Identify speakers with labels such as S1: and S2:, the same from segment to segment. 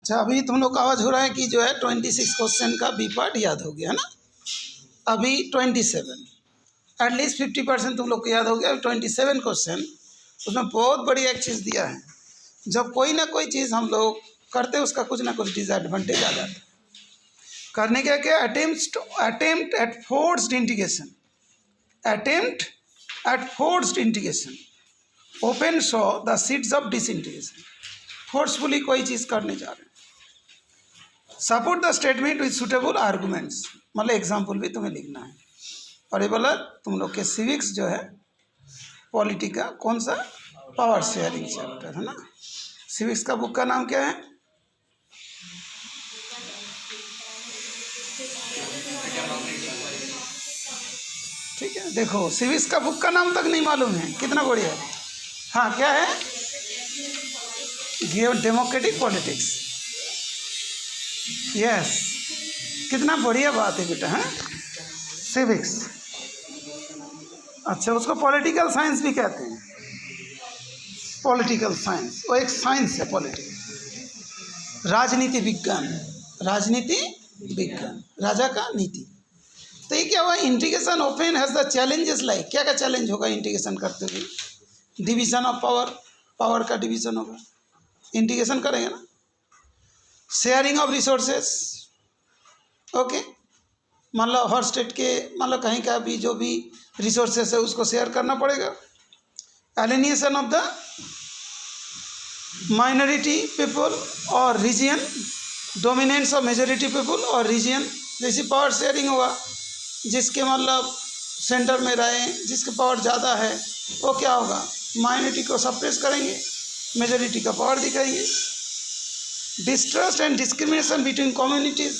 S1: अच्छा, अभी तुम लोग का आवाज़ हो रहा है कि जो है 26 क्वेश्चन का बी पार्ट याद हो गया है ना। अभी 27, एटलीस्ट 50% तुम लोग को याद हो गया। अभी 27 क्वेश्चन, उसमें बहुत बड़ी एक चीज़ दिया है। जब कोई ना कोई चीज़ हम लोग करते हैं उसका कुछ ना कुछ डिसएडवांटेज आ जाता है। करने क्या क्या, attempt at forced integration, attempt at forced integration open show the seeds of disintegration. Forcefully कोई चीज़ करने जा रहे हैं। Support the statement with suitable arguments, मतलब एग्जाम्पल भी तुम्हें लिखना है। और ये बोला तुम लोग के सिविक्स जो है पॉलिटी का कौन सा, पावर शेयरिंग चैप्टर है ना। सिविक्स का बुक का नाम क्या है? ठीक है, देखो सिविक्स का बुक का नाम तक नहीं मालूम है, कितना बढ़िया है। हाँ, क्या है? Democratic politics. यस, कितना बढ़िया बात है बेटा। है सिविक्स। अच्छा, उसको पॉलिटिकल साइंस भी कहते हैं। पॉलिटिकल साइंस वो एक साइंस है। पॉलिटिक्स राजनीति विज्ञान, राजनीति विज्ञान, राजा का नीति। तो ये क्या हुआ, integration open has the challenges like, क्या क्या चैलेंज होगा इंटीग्रेशन करते हुए? डिवीजन ऑफ पावर, पावर का डिवीजन होगा, इंटीग्रेशन करेंगे ना। शेयरिंग ऑफ रिसोर्सेस, ओके, मान लो हर स्टेट के, मान लो कहीं का भी जो भी रिसोर्सेस है उसको शेयर करना पड़ेगा। Alienation of the minority people और region, dominance of majority people और रीजन। जैसे पावर शेयरिंग हुआ, जिसके मतलब सेंटर में रहे, जिसके पावर ज़्यादा है वो क्या होगा, माइनॉरिटी को सप्रेस करेंगे, मेजॉरिटी का पावर दिखाएंगे। Distrust and discrimination between communities,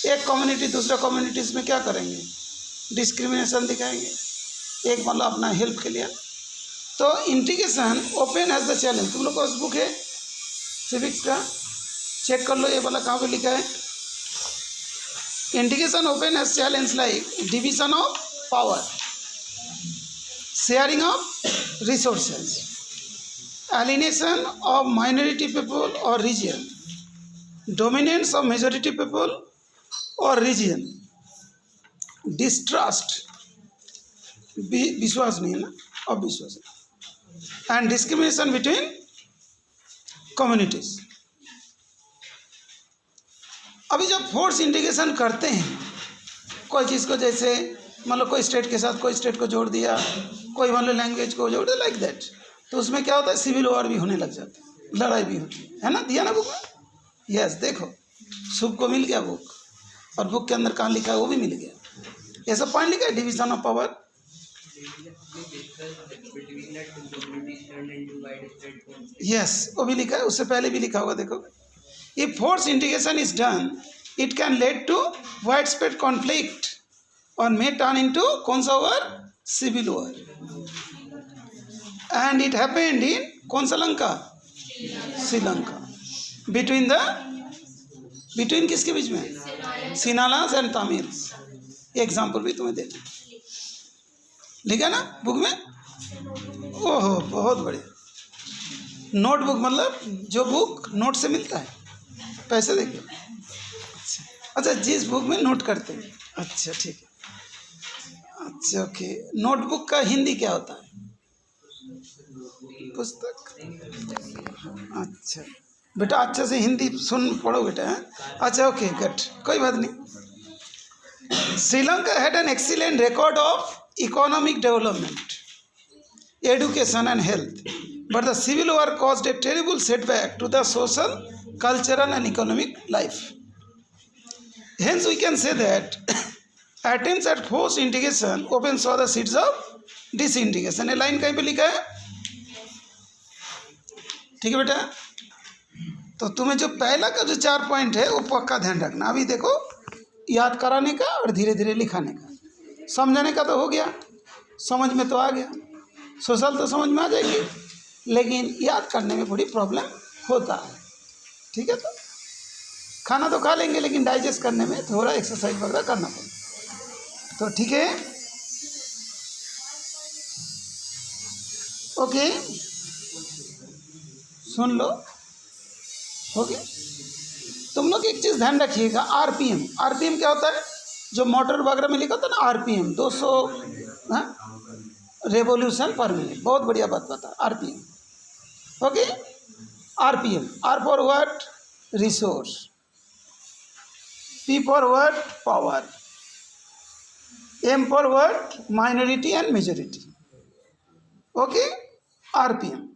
S1: एक कम्युनिटी दूसरा कम्युनिटीज़ में क्या करेंगे, डिस्क्रिमिनेशन दिखाएंगे, एक मतलब अपना हेल्प के लिए। तो integration open as the challenge, तुम लोग का उस बुक है सिविक्स का, चेक कर लो ये वाला कहाँ पे लिखा है। Integration open as challenge like division of power, sharing of resources, alienation of minority people और region, dominance of majority people और रीजन, डिस्ट्रस्ट, विश्वास नहीं है ना, अविश्वास, एंड डिस्क्रिमिनेशन बिटवीन कम्युनिटीज। अभी जब फोर्स इंटीग्रेशन करते हैं कोई चीज़ को, जैसे मान लो कोई स्टेट के साथ कोई स्टेट को जोड़ दिया, कोई मान लो लैंग्वेज को जोड़ दिया, लाइक दैट, तो उसमें क्या होता है, सिविल वॉर भी होने लग जाता है, लड़ाई भी होती है ना। दिया ना बुक में? यस, देखो शुभ को मिल गया बुक, और बुक के अंदर कहाँ लिखा है वो भी मिल गया। ये सब पॉइंट लिखा है, डिवीजन ऑफ पावर, यस वो भी लिखा है, उससे पहले भी लिखा होगा। देखो, if force integration is done it can lead to wide spread conflict और मे टर्न इनटू कौन सा war, civil war. And it happened in कौन सा लंका, श्रीलंका, बिटवीन किसके बीच में, सिनालास एंड तमिल्स। एग्जाम्पल भी तुम्हें देना लिखा ना बुक में। ओहो बहुत बढ़िया। नोटबुक मतलब जो बुक नोट से मिलता है, पैसे देके। अच्छा, जिस बुक में नोट करते हैं। अच्छा ठीक है, अच्छा ओके। नोटबुक का हिंदी क्या होता है, पुस्तक। अच्छा बेटा, अच्छे से हिंदी सुन पढ़ो बेटा, है। अच्छा ओके गुड, कोई बात नहीं। Sri Lanka had an excellent record of economic development, education and health, but the civil war caused a terrible setback to the social, cultural and economic life. Hence we can say that attempts at forced integration open saw the seeds of disintegration. ये line कहीं पे लिखा है, ठीक है बेटा। तो तुम्हें जो पहला का जो 4 पॉइंट है वो पक्का ध्यान रखना। अभी देखो, याद कराने का और धीरे धीरे लिखाने का, समझाने का तो हो गया, समझ में तो आ गया, सोशल तो समझ में आ जाएगी, लेकिन याद करने में बड़ी प्रॉब्लम होता है। ठीक है, तो खाना तो खा लेंगे लेकिन डाइजेस्ट करने में थोड़ा एक्सरसाइज वगैरह करना पड़ेगा। तो ठीक है, ओके, सुन लो, हो गया। तुम लोग एक चीज़ ध्यान रखिएगा, आरपीएम। आरपीएम क्या होता है? जो मोटर वगैरह में लिखा होता है ना, आरपीएम 200 रेवोल्यूशन पर मिनट। बहुत बढ़िया बात बता, RPM. Okay, RPM. R for what? Resource. P for what? Power. M for what? Minority and majority. Okay, RPM.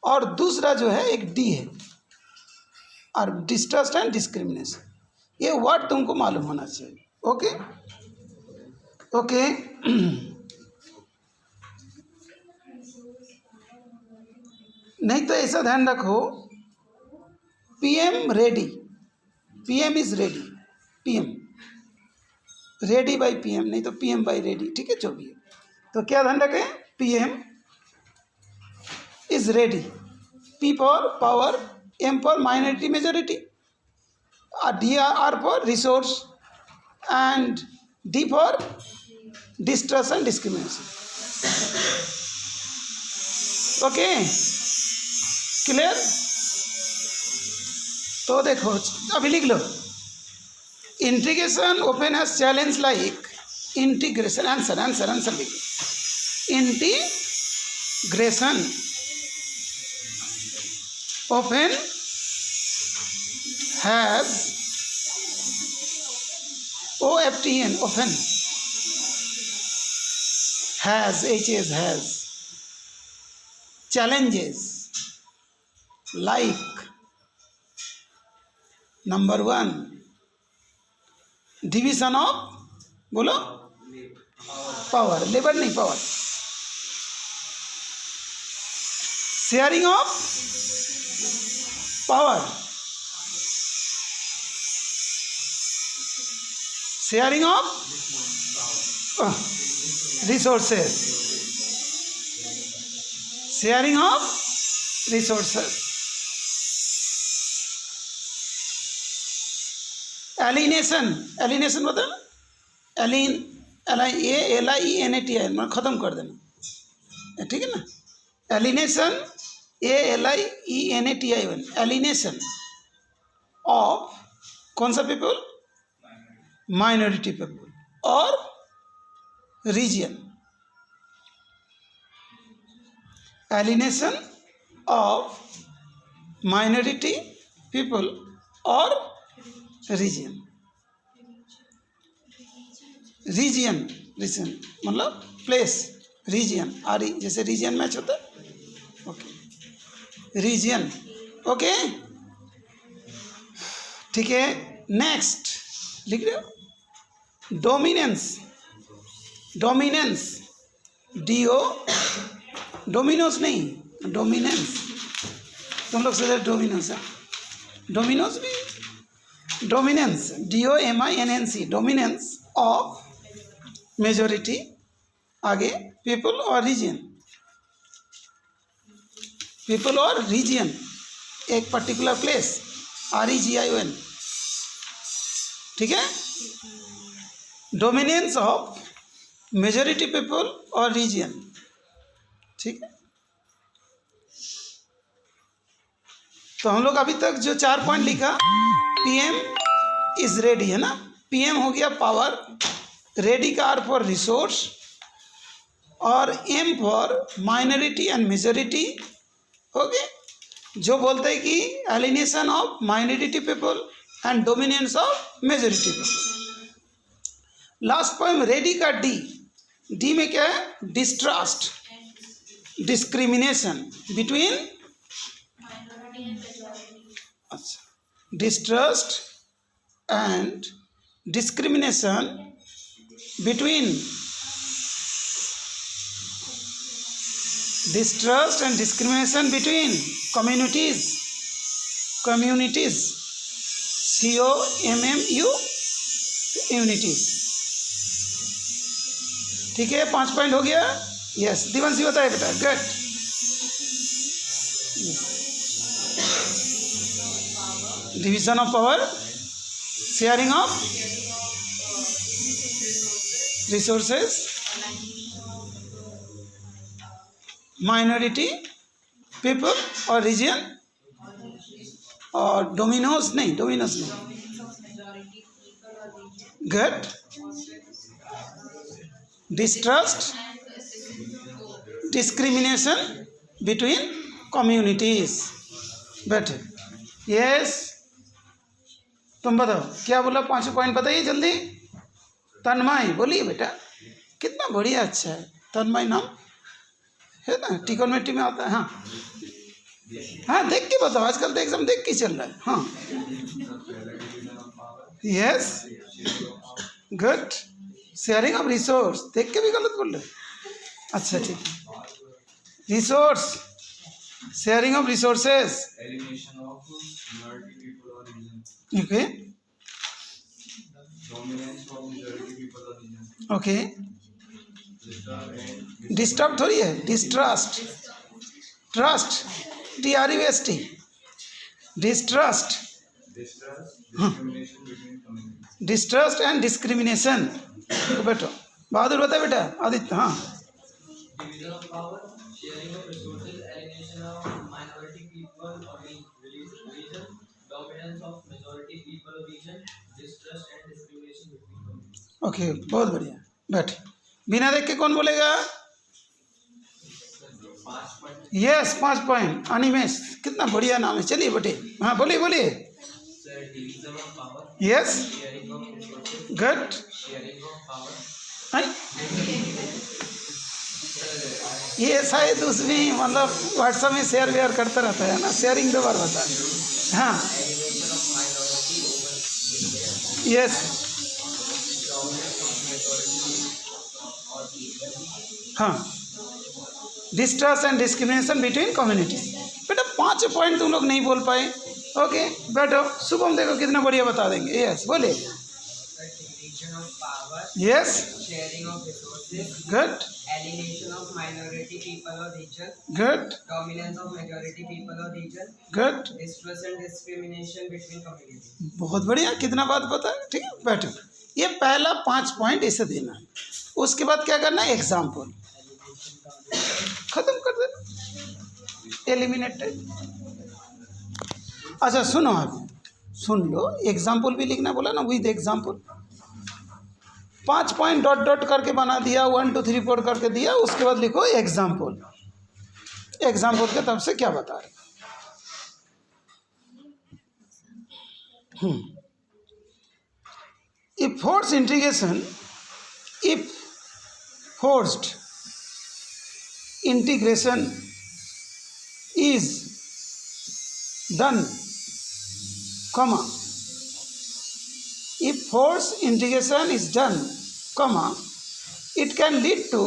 S1: और दूसरा जो है एक डी है, और डिस्ट्रस्ट एंड डिस्क्रिमिनेशन। ये वर्ड तुमको मालूम होना चाहिए। Okay okay. नहीं तो ऐसा ध्यान रखो, PM ready, PM is ready, PM ready by PM, नहीं तो पीएम बाय रेडी। ठीक है, जो भी है। तो क्या ध्यान रखें? PM is ready, P for power, M for minority majority, D R for resource, and D for distrust and discrimination. Okay, clear? तो देखो, अभी लिख लो, integration open has challenge like integration. Answer answer answer लिख लो। Integration open has, OFTN, open has, has challenges like number 1 division of, बोलो, power. Labour नहीं, power. Sharing of power, sharing of resources, sharing of resources. Alienation, alienation बता ना, Elin, LIENATI, मैं ख़त्म कर देना, ठीक है ना? एलिनेशन, ALIENATI, एलिनेशन ऑफ कौन सा पीपल? माइनॉरिटी पीपल और region. Alienation of minority people और रीजन। रीजन, रीजन मतलब प्लेस, रीजन, आरी जैसे रीजन मैच होता है। Okay, reason. ओके, ठीक है। नेक्स्ट लिख रहे हो, डोमिनेंस, डोमिनेंस, DO, डोमिनोस नहीं, डोमिनेंस। तुम लोग से डोमिनोस है, डोमिनोस भी, dominance, DOMINNC, dominance of majority, आगे पीपल और रीजन, पीपल और रीजन, एक पर्टिकुलर प्लेस, REGION। ठीक है, डोमिनेंस ऑफ मेजॉरिटी पीपल और रीजन। ठीक है, तो हम लोग अभी तक जो 4 पॉइंट लिखा, PM इज रेडी है ना, PM हो गया पावर, रेडी का R फॉर रिसोर्स, और M for minority and majority. Okay, जो बोलते हैं कि alienation of minority people and dominance of majority people. Last point ready का D में क्या है? डिस्ट्रस्ट, डिस्क्रिमिनेशन बिटवीन, अच्छा, distrust and discrimination between, distrust and discrimination between communities, communities, COMMU, unities. ठीक है, 5 पॉइंट हो गया। यस, दिवंशी बताए बेटा, good. Division of power, sharing of resources, minority people और रीजन, और डोमिनोज नहीं, good, distrust, discrimination between communities. बैठे, यस, तुम बताओ क्या बोला, 5 पॉइंट बताइए जल्दी। तन्मय बोलिए बेटा, कितना बढ़िया, अच्छा है, तन्मय नाम है ना, ट्रिगोनोमेट्री में आता है। हाँ हाँ, देख के बताओ, आजकल तो एग्जाम देख के चल रहा है। हाँ, yes, good, sharing of resource, देख के भी गलत बोल रहे। अच्छा ठीक है, resource, sharing of resources, okay okay, disturb थोड़ी है, distrust, trust, TRUST, distrust, distrust and discrimination. तो बैठो, बहादुर बता बेटा, आदित्य। हाँ,
S2: division of power, sharing of resources, alienation of minority people or region, dominance of majority people or region, distrust and discrimination between communities.
S1: Okay, बहुत बढ़िया। बैठ, बिना देख के कौन बोलेगा? Yes, 5 point. अनिमेश, कितना बढ़िया नाम है। चलिए बेटे, हाँ बोलिए बोलिए।
S2: Division of power,
S1: yes,
S2: sharing of resources,
S1: good,
S2: sharing of power,
S1: ये शायद उसमें मतलब व्हाट्सएप में शेयर वेयर करता रहता है ना, शेयरिंग 2 बार बता है। हाँ,
S2: alienation of minority over
S1: yes,
S2: dominance of majority or people.
S1: हाँ, distrust and discrimination between communities. बेटा 5 पॉइंट तुम लोग नहीं बोल पाए। ओके बैठो, शुभम देखो कितना बढ़िया बता देंगे। यस बोले,
S2: Division of power,
S1: yes,
S2: sharing of resources,
S1: good
S2: alienation of minority people or region,
S1: good
S2: dominance of majority people or region,
S1: good,
S2: distrust and discrimination between communities.
S1: बहुत बढ़िया, कितना बात पता है। ठीक है बैठो, ये पहला 5 पॉइंट इसे देना है। उसके बाद क्या करना है, एग्जाम्पल खत्म कर देना, एलिमिनेटेड। अच्छा सुनो, आप सुन लो, एग्जाम्पल भी लिखना बोला ना, with example. 5 point dot dot करके बना दिया, 1 2 3 4 करके दिया, उसके बाद लिखो एग्जाम्पल। एग्जाम्पल के तब से क्या बता रहे। If force integration, if forced integration is done, comma, if force integration is done, comma, it can lead to,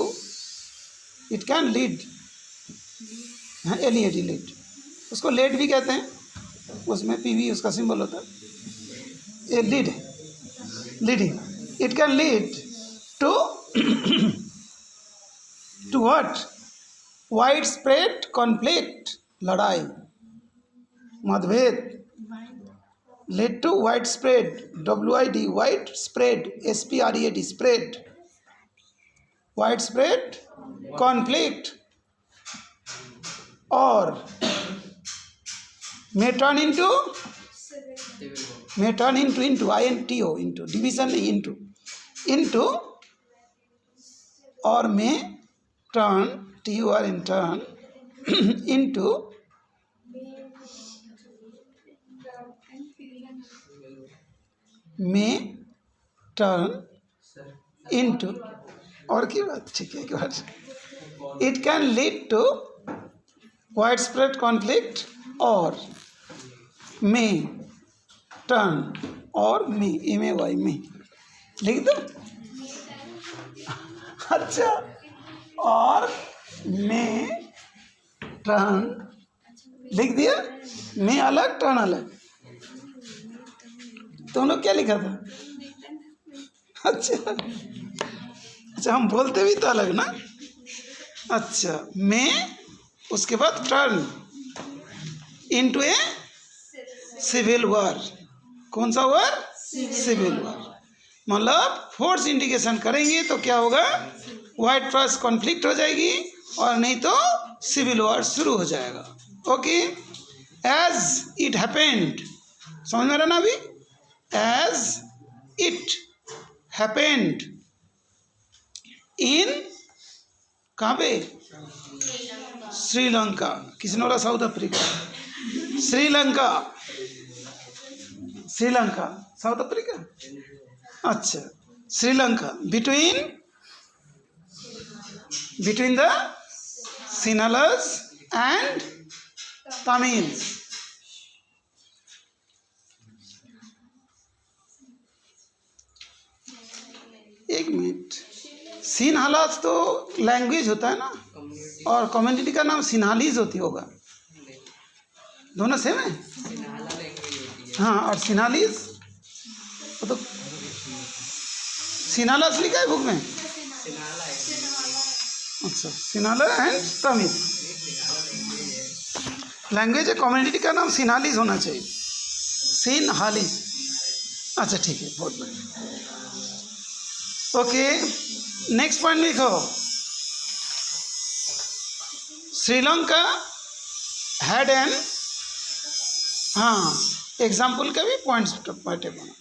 S1: it can lead, LED lead, उसको लेड भी कहते हैं, उसमें PV उसका सिंबल होता है, ये लीड है, leading, it can lead to to what, wide spread conflict, लड़ाई मतभेद, lead to wide spread, WID wide spread, SPRED spread, wide spread conflict, और may turn into, INTO, into division नहीं, into और may turn TUR in turn into may turn into, और की बात, ठीक है, एक बार, it can lead to widespread conflict or may turn, और may, MAY may लिख दो। अच्छा, और में टर्न लिख दिया, में अलग टर्न अलग। तुम लोग क्या लिखा था? अच्छा अच्छा, हम बोलते भी तो अलग ना। अच्छा, में उसके बाद turn into a civil war. कौन सा वॉर? Civil war. मतलब फोर्स इंटीग्रेशन करेंगे तो क्या होगा, वाइड फर्स्ट कॉन्फ्लिक्ट हो जाएगी, और नहीं तो सिविल वॉर शुरू हो जाएगा। ओके, एज इट हैपेंड, समझ में रहा ना अभी, एज इट हैपेंड इन, कहाँ पे, श्रीलंका, किसी ने बोला South Africa, Sri Lanka, Sri Lanka South Africa, अच्छा Sri Lanka, between the Sinhalas and Tamils. एक मिनट, सिन्हालास तो लैंग्वेज होता है ना, और कम्युनिटी का नाम सिन्हालीज होती होगा, दोनों सेम है। हाँ, और सिन्हालीज वो तो सिन्हालास लिखा है बुक में, अच्छा सिन्हाला एंड तमिल लैंग्वेज है, कम्युनिटी का नाम सिन्हालीज होना चाहिए, सिन्हालीज, अच्छा ठीक है, बहुत बढ़िया। ओके, नेक्स्ट पॉइंट लिखो, श्रीलंका हैड एन, हाँ एग्जाम्पल का भी पॉइंट्स पार्टे बना,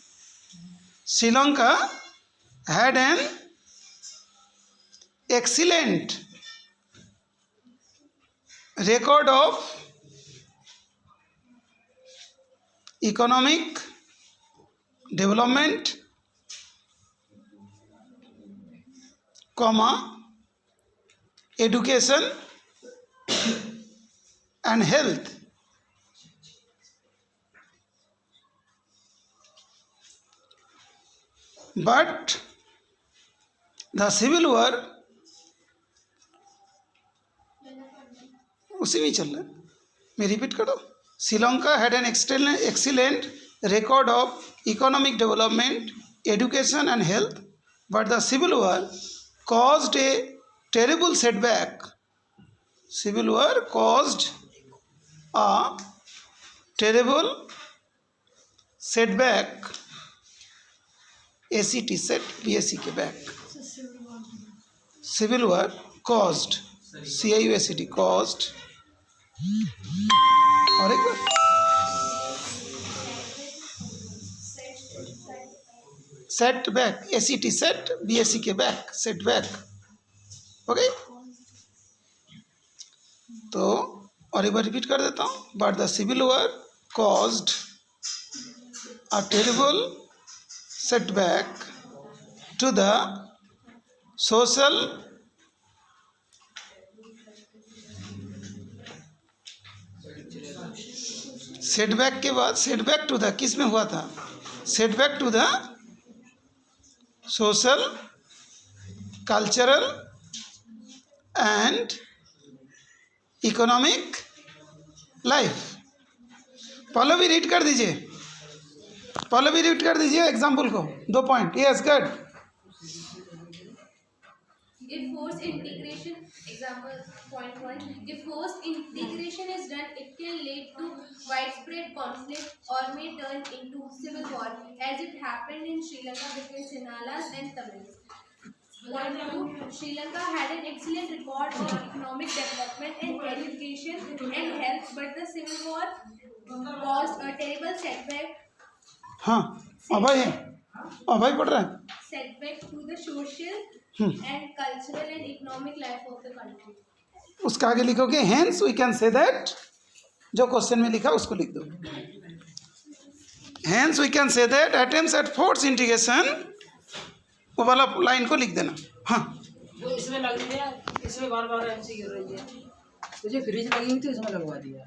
S1: Sri Lanka had N excellent record of economic development, education and health. But the civil war, उसी में चल रहा है, मैं रिपीट करो, Sri Lanka had an excellent record of economic development, education and health, but the civil war caused a terrible setback. Civil war caused a terrible setback. ACT set BSc के back. Civil war caused, CIUSCT caused, और एक बार setback, ACT set BSc के back, setback, ओके। तो और एक बार रिपीट कर देता हूँ, but the civil war caused a terrible setback to the social setback के बाद सेटबैक टू द किस में हुआ था, setback to the social cultural and economic life. पहले भी रीड कर दीजिए, पहले भी रीड कर दीजिए एग्जाम्पल को, 2 point, yes good.
S3: If forced integration, example point 1, if forced integration is done, it can lead to widespread conflict or may turn into civil war, as it happened in Sri Lanka between Sinhalas and Tamils. Point 2, Sri Lanka had an excellent record of economic development and education and health, but the civil war caused a terrible setback.
S1: हाँ अभय है, अभय पढ़ रहा है,
S3: Setback to the social and cultural and economic life of the country.
S1: उसका आगे लिखोगे hence we can say that, जो question में लिखा उसको लिख दो, hence we can say that attempts at force integration, वो वाला लाइन को लिख देना। हाँ
S4: वो इसमें लग रही है, इसमें बार बार एमसी गिर रही है, मुझे फ्रिज लगी हुई थी उसमें लगवा दिया,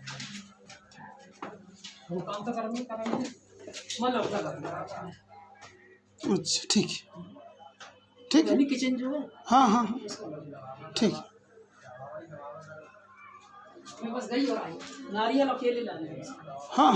S4: वो काम तो करेंगे मैं लगता कर,
S1: अच्छा ठीक है, ठीक है,
S4: किचन जो है,
S1: हाँ हाँ ठीक,
S4: मैं बस गई और आई, नारियल अकेले लाने,
S1: हाँ